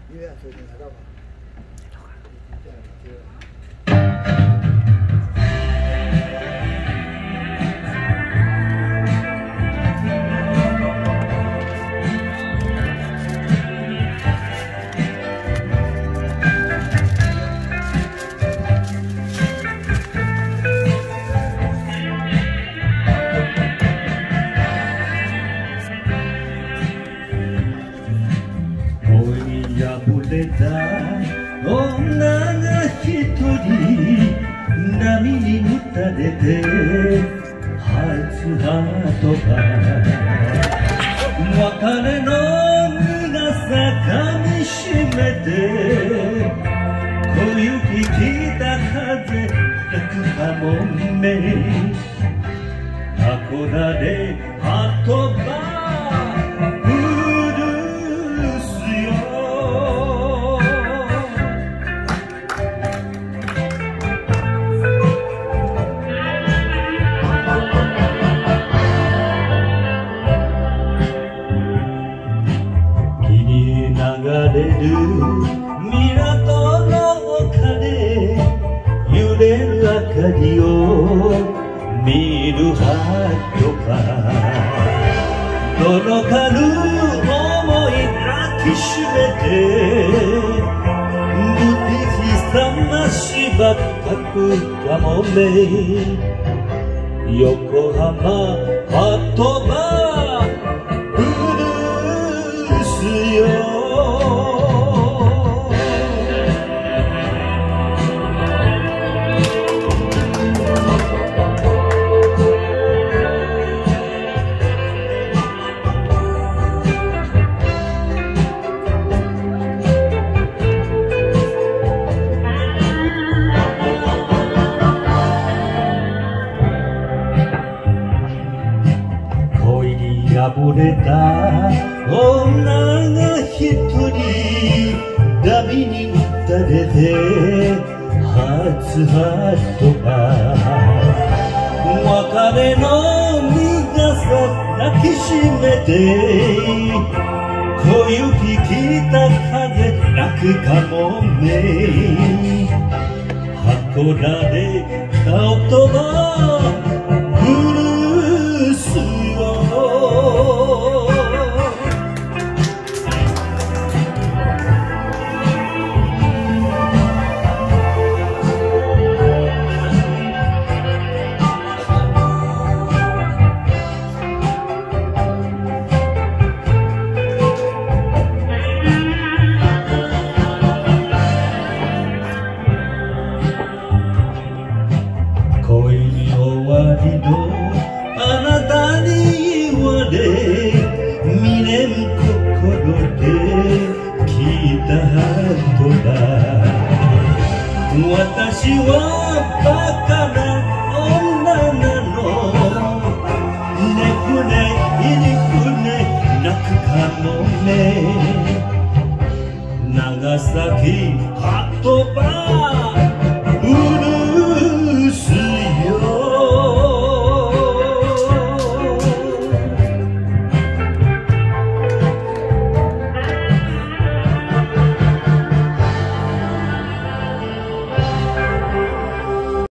因为最近来到吧。女が一人波に打たれて初ハートが別れの胸坂みしめて小雪北風吹くかもめ函館ハートバ流れる港の丘で揺れる明かりを見るハートが届かぬ想い抱きしめて無敵さましばかくかもめ横浜ハートバーブルースよ破れた女が一人波に打たれて初ハートが別れの苦さ抱きしめて小雪北風泣くかもめ函館言葉ブルース恋終わりのあなたに言われ未練心で聞いたハートだ私はバカ